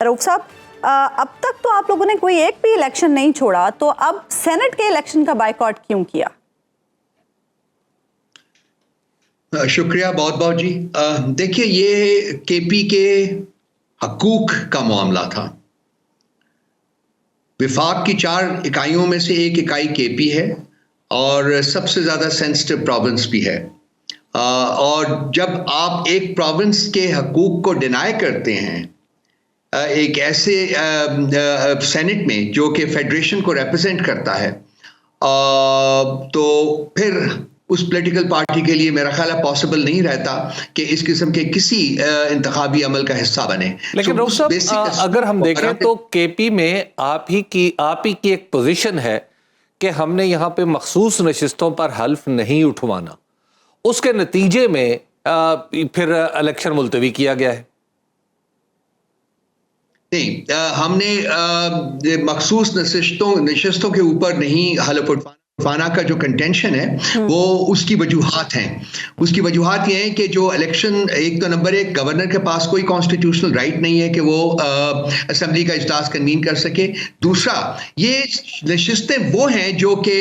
रऊफ साहब, अब तक तो आप लोगों ने कोई एक भी इलेक्शन नहीं छोड़ा, तो अब सेनेट के इलेक्शन का बायकॉट क्यों किया? शुक्रिया बहुत बहुत जी। देखिए, ये केपी के हकूक का मामला था। विफाक की 4 इकाइयों में से एक इकाई केपी है और सबसे ज़्यादा सेंसिटिव प्रोविंस भी है। और जब आप एक प्रोविंस के हकूक को डिनाई करते हैं एक ऐसे सेनेट में जो कि फेडरेशन को रिप्रेजेंट करता है, तो फिर उस पॉलिटिकल पार्टी के लिए मेरा ख्याल है पॉसिबल नहीं रहता कि इस किस्म के किसी इंतखाबी अमल का हिस्सा बने। लेकिन रऊफ साहब, अगर हम देखें तो केपी में आप ही की एक पोजीशन है कि हमने यहाँ पे मखसूस नशिस्तों पर हल्फ नहीं उठवाना, उसके नतीजे में फिर इलेक्शन मुलतवी किया गया है। नहीं, हमने मखसूस नशिस्तों के ऊपर नहीं हल्फ उठवाना का जो कंटेंशन है वो उसकी वजूहात हैं। उसकी वजूहात ये हैं कि जो इलेक्शन, एक तो नंबर 1, गवर्नर के पास कोई कॉन्स्टिट्यूशनल राइट नहीं है कि वो असेंबली का इजलास कन्वीन कर सके। दूसरा, ये नशिस्तें वो हैं जो कि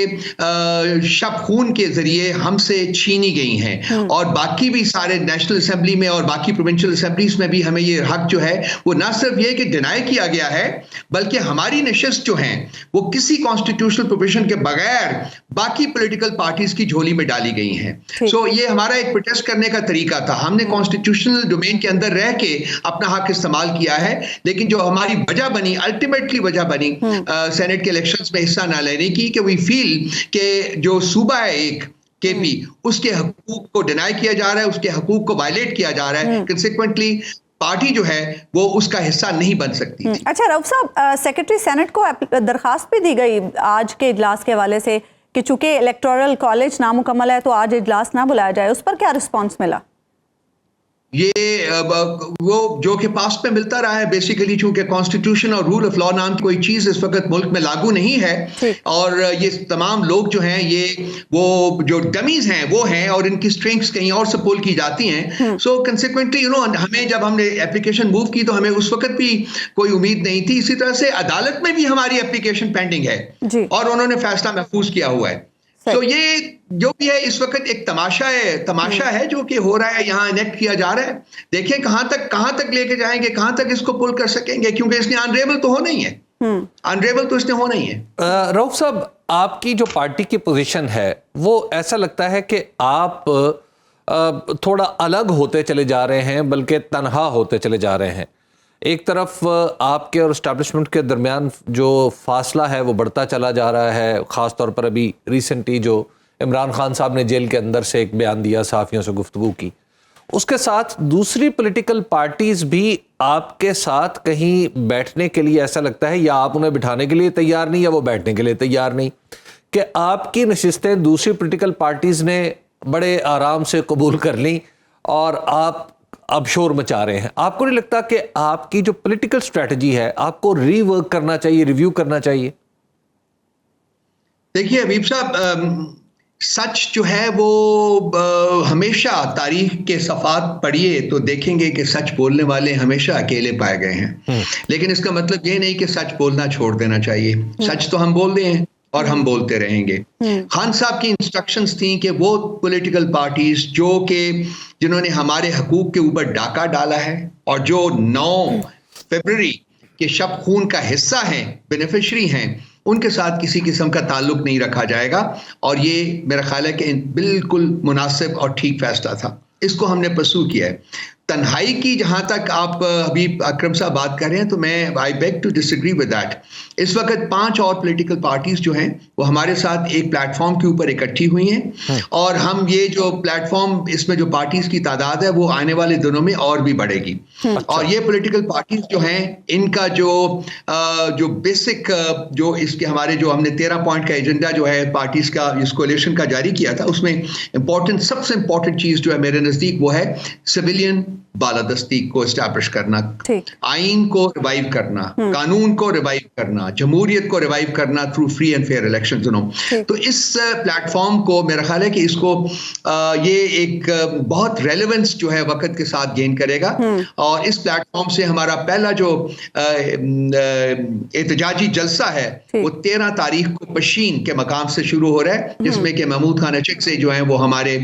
शब खून के जरिए हमसे छीनी गई हैं, और बाकी भी सारे नेशनल असेंबली में और बाकी प्रोविंशियल असेंबलीज में भी हमें ये हक जो है वो ना सिर्फ ये कि डिनाई किया गया है, बल्कि हमारी नशिस्त जो हैं वो किसी कॉन्स्टिट्यूशनल प्रोविजन के बगैर बाकी पॉलिटिकल पार्टीज की झोली में डाली गई हैं। सो ये हमारा एक प्रोटेस्ट करने का तरीका था। हमने कॉन्स्टिट्यूशनल डोमेन के अंदर रह के अपना हक इस्तेमाल किया है, लेकिन जो हमारी वजह बनी, अल्टीमेटली वजह बनी सेनेट के इलेक्शंस में हिस्सा ना लेने की, कि वी फील कि जो सूबा है एक केपी, उसके हकूक को डिनाई किया जा रहा है, उसके हकूक को वायलेट किया जा रहा है। कंसिक्वेंटली पार्टी जो है वो उसका हिस्सा नहीं बन सकती थी। अच्छा रऊफ साहब, सेक्रेटरी सेनेट को दरखास्त भी दी गई आज के इजलास के हवाले से कि चूंकि इलेक्टोरल कॉलेज नामुकम्मल है तो आज इजलास ना बुलाया जाए, उस पर क्या रिस्पांस मिला? ये वो जो कि पास्ट में मिलता रहा है बेसिकली, चूंकि कॉन्स्टिट्यूशन और रूल ऑफ लॉ नाम की कोई चीज इस वक्त मुल्क में लागू नहीं है, और ये तमाम लोग जो हैं ये वो जो डमीज हैं वो हैं, और इनकी स्ट्रेंथ्स कहीं और से पुल की जाती हैं। सो कंसिक्वेंटली हमें जब हमने एप्लीकेशन मूव की तो हमें उस वक्त भी कोई उम्मीद नहीं थी। इसी तरह से अदालत में भी हमारी एप्लीकेशन पेंडिंग है और उन्होंने फैसला महफूज किया हुआ है। तो ये जो भी है इस वक्त एक तमाशा है जो कि हो रहा है, यहाँ इनेक्ट किया जा रहा है। देखें कहां तक लेके जाएंगे, कहां तक इसको पुल कर सकेंगे, क्योंकि इसने अनरेबल तो होना ही है। अनरेबल तो इसने होना ही है। रऊफ साहब, आपकी जो पार्टी की पोजीशन है वो ऐसा लगता है कि आप थोड़ा अलग होते चले जा रहे हैं, बल्कि तनहा होते चले जा रहे हैं। एक तरफ आपके और एस्टैब्लिशमेंट के दरमियान जो फासला है वो बढ़ता चला जा रहा है, ख़ास तौर पर अभी रिसेंटली जो इमरान खान साहब ने जेल के अंदर से एक बयान दिया, सहाफ़ियों से गुफ्तगू की, उसके साथ दूसरी पॉलिटिकल पार्टीज़ भी आपके साथ कहीं बैठने के लिए ऐसा लगता है, या आप उन्हें बिठाने के लिए तैयार नहीं या वो बैठने के लिए तैयार नहीं, कि आपकी नशिस्तें दूसरी पॉलिटिकल पार्टीज़ ने बड़े आराम से कबूल कर ली और आप अब शोर मचा रहे हैं। आपको नहीं लगता कि आपकी जो पॉलिटिकल स्ट्रेटजी है आपको रीवर्क करना चाहिए, रिव्यू करना चाहिए? देखिए हबीब साहब, सच जो है वो हमेशा तारीख के सफ़ात पढ़िए तो देखेंगे कि सच बोलने वाले हमेशा अकेले पाए गए हैं। लेकिन इसका मतलब ये नहीं कि सच बोलना छोड़ देना चाहिए। सच तो हम बोल रहे हैं और हम बोलते रहेंगे। खान साहब की इंस्ट्रक्शंस थी कि वो पॉलिटिकल पार्टीज जिन्होंने हमारे हकूक के ऊपर डाका डाला है और जो 9 फरवरी के शब खून का हिस्सा हैं, बेनिफिशरी हैं, उनके साथ किसी किस्म का ताल्लुक नहीं रखा जाएगा। और ये मेरा ख्याल है कि बिल्कुल मुनासिब और ठीक फैसला था। इसको हमने परसू किया है। तन्हाई की जहां तक आप अभी अकरम साहब बात कर रहे हैं, तो मैं I beg to disagree with that. इस वक्त 5 और पॉलिटिकल पार्टीज जो हैं वो हमारे साथ एक प्लेटफॉर्म के ऊपर इकट्ठी हुई हैं, और हम ये जो प्लेटफॉर्म, इसमें जो पार्टीज की तादाद है वो आने वाले दिनों में और भी बढ़ेगी। और ये पॉलिटिकल पार्टीज जो हैं इनका जो बेसिक जो इसके हमारे जो हमने 13 पॉइंट का एजेंडा जो है पार्टीज का, इस कोalition का जारी किया था, उसमें सबसे इंपॉर्टेंट चीज जो है मेरे नजदीक वो है सिविलियन बालादस्ती को एस्टैब्लिश करना, ठीक। आइन को रिवाइव करना, कानून को रिवाइव करना, जमहूरियत को रिवाइव करना through free and fair election. तो इस प्लेटफॉर्म को मेरा ख्याल है कि इसको ये एक बहुत रेलेवेंस जो है वक्त के साथ गेन करेगा, और इस प्लेटफॉर्म से हमारा पहला जो एहतजाजी जलसा है वो 13 तारीख को पशीन के मकाम से शुरू हो रहा है, जिसमें कि महमूद खान अचक से जो है वो हमारे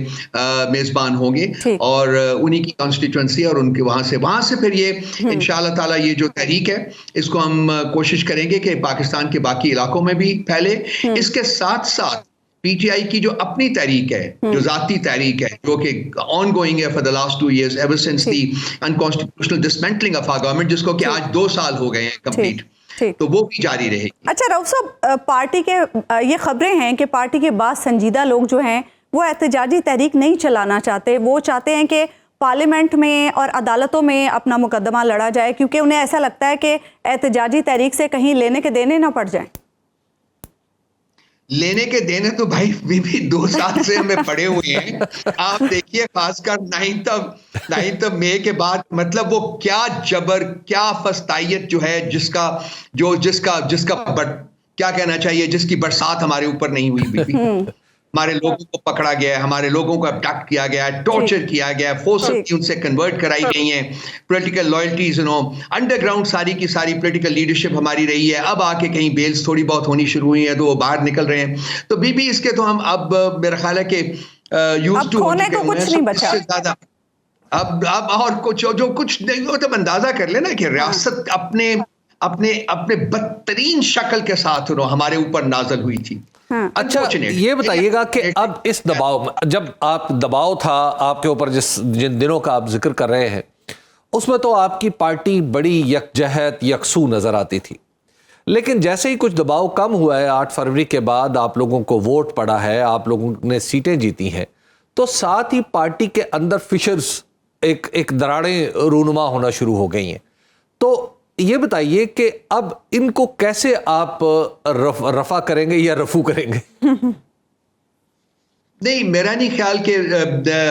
मेजबान होंगे, और उन्हीं की कॉन्स्टिट्यूंसी और उनके वहां से फिर ये इंशाअल्लाह ताला ये जो तहरीक है इसको हम कोशिश करेंगे कि पाकिस्तान के बाकी इलाकों में भी फैले। इसके साथ साथ पीटीआई की जो अपनी तहरीक है, जो जाती तहरीक है, जो कि ऑन गोइंग है for the last 2 years ever since the unconstitutional dismantling of our government, जिसको कि आज 2 साल हो गए हैं कंप्लीट, तो वो भी जारी रहेगी। अच्छा रऊफ साहब, पार्टी के ये खबरें हैं कि पार्टी के बाद संजीदा लोग जो हैं वो एहतजाजी तहरीक नहीं चलाना चाहते, वो चाहते हैं कि पार्लियामेंट में और अदालतों में अपना मुकदमा लड़ा जाए, क्योंकि उन्हें ऐसा लगता है कि एहतजाजी तहरीक से कहीं लेने के देने ना पड़ जाए। लेने के देने तो भाई भी 2 साल से हमें पड़े हुए हैं। आप देखिए खासकर 9th मई के बाद, मतलब वो क्या जबर, क्या फस्तायत जो है, जिसका क्या कहना चाहिए, जिसकी बरसात हमारे ऊपर नहीं हुई बीबी। हमारे लोगों को पकड़ा गया है, हमारे लोगों को अटैक किया गया है, टॉर्चर किया गया है, फोर्सफुली उनसे कन्वर्ट कराई गई हैं, पॉलिटिकल लॉयल्टीज, अंडरग्राउंड सारी की सारी पॉलिटिकल लीडरशिप हमारी रही है। अब आके कहीं बेल्स थोड़ी बहुत होनी शुरू हुई है तो वो बाहर निकल रहे हैं। तो बीबी इसके तो हम अब मेरा ख्याल है कि यूज्ड टू होने को कुछ नहीं बचा। ज्यादा अब और कुछ जो कुछ नहीं हो, तो अंदाजा कर लेना कि रियासत अपने बदतरीन शक्ल के साथ हमारे ऊपर नाजल हुई थी। अच्छा ये बताइएगा कि अब इस दबाव, जब आप दबाव था आपके ऊपर, जिन दिनों का आप जिक्र कर रहे हैं, उसमें तो आपकी पार्टी बड़ी यकजहत यकसू नजर आती थी, लेकिन जैसे ही कुछ दबाव कम हुआ है, 8 फरवरी के बाद आप लोगों को वोट पड़ा है, आप लोगों ने सीटें जीती हैं, तो साथ ही पार्टी के अंदर फिशर्स एक दरारें रूनुमा होना शुरू हो गई हैं। तो ये बताइए कि अब इनको कैसे आप रफा करेंगे या रफू करेंगे? नहीं, मेरा नहीं ख्याल कि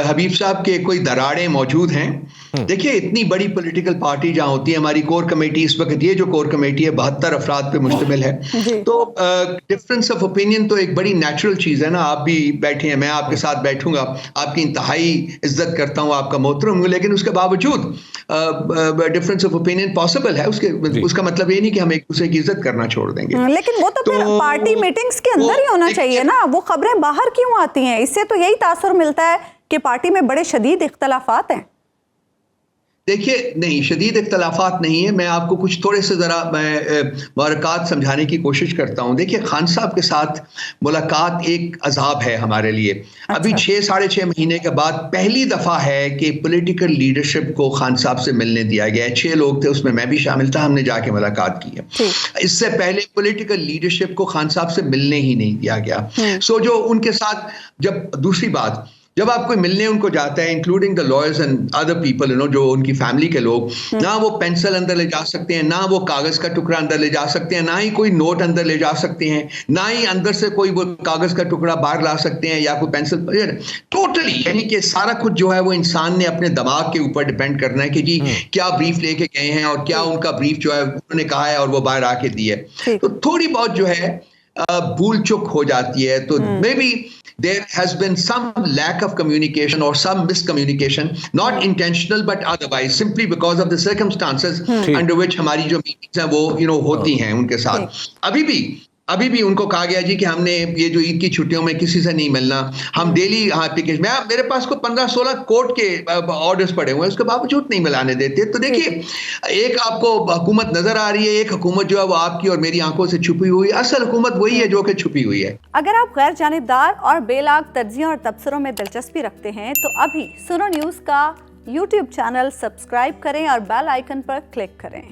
हबीब साहब के कोई दरारें मौजूद हैं। देखिए, इतनी बड़ी पॉलिटिकल पार्टी जहां होती है, हमारी कोर कमेटी इस वक्त, ये जो कोर कमेटी है 72 अफराद पे मुश्तमिल है, तो डिफरेंस ऑफ ओपिनियन तो एक बड़ी नेचुरल चीज है ना। आप भी बैठे हैं, मैं आपके साथ बैठूंगा, आपकी इंतहाई इज्जत करता हूं, आपका मोहतरम हूं, लेकिन उसके बावजूद डिफरेंस ऑफ ओपिनियन पॉसिबल है। उसका मतलब ये नहीं कि हम एक दूसरे की इज्जत करना छोड़ देंगे। लेकिन वो तो फिर पार्टी मीटिंग्स के अंदर ही होना चाहिए ना, वो खबरें बाहर क्यों आती हैं? इससे तो यही तासुर मिलता है कि पार्टी में बड़े शदीद इख्तलाफात हैं। देखिए, नहीं, शदीद इख्तलाफात नहीं है। मैं आपको कुछ थोड़े से ज़रा मुबारकात समझाने की कोशिश करता हूँ। देखिए, खान साहब के साथ मुलाकात एक अजाब है हमारे लिए। अच्छा। अभी 6-6.5 महीने के बाद पहली दफ़ा है कि पॉलिटिकल लीडरशिप को खान साहब से मिलने दिया गया है। 6 लोग थे, उसमें मैं भी शामिल था, हमने जाके मुलाकात की है। इससे पहले पॉलिटिकल लीडरशिप को खान साहब से मिलने ही नहीं दिया गया। सो जो उनके साथ, जब दूसरी बात, जब आप कोई मिलने उनको जाता है, including the lawyers and other people, जो उनकी फैमिली के लोग, ना वो पेंसिल अंदर ले जा सकते हैं, ना वो कागज का टुकड़ा अंदर ले जा सकते हैं, ना ही कोई नोट अंदर ले जा सकते हैं, ना ही अंदर से कोई वो कागज का टुकड़ा बाहर ला सकते हैं या कोई पेंसिल। टोटली, यानी कि सारा कुछ जो है वो इंसान ने अपने दिमाग के ऊपर डिपेंड करना है कि जी क्या ब्रीफ लेके गए हैं और क्या उनका ब्रीफ जो है उन्होंने कहा है और वो बाहर आके दी है। तो थोड़ी बहुत जो है भूल चुक हो जाती है। तो may be there has been some lack of communication or some miscommunication, not intentional but otherwise, simply because of the circumstances under which हमारी जो मीटिंग्स हैं वो होती हैं उनके साथ। अभी भी उनको कहा गया जी कि हमने ये जो ईद की छुट्टियों में किसी से नहीं मिलना, हम डेली एप्लीकेशन, मेरे पास को 15-16 कोर्ट के ऑर्डर्स पड़े हुए हैं, उसके बावजूद नहीं मिलाने देते। तो देखिए, एक आपको हुकूमत नजर आ रही है, एक हुकूमत जो है वो आपकी और मेरी आंखों से छुपी हुई है। असल हुकूमत वही है जो कि छुपी हुई है। अगर आप गैर जानिबदार और बेलाग तज्जियों और तबसरों में दिलचस्पी रखते हैं तो अभी सुनो न्यूज़ का YouTube चैनल सब्सक्राइब करें और बेल आइकन पर क्लिक करें।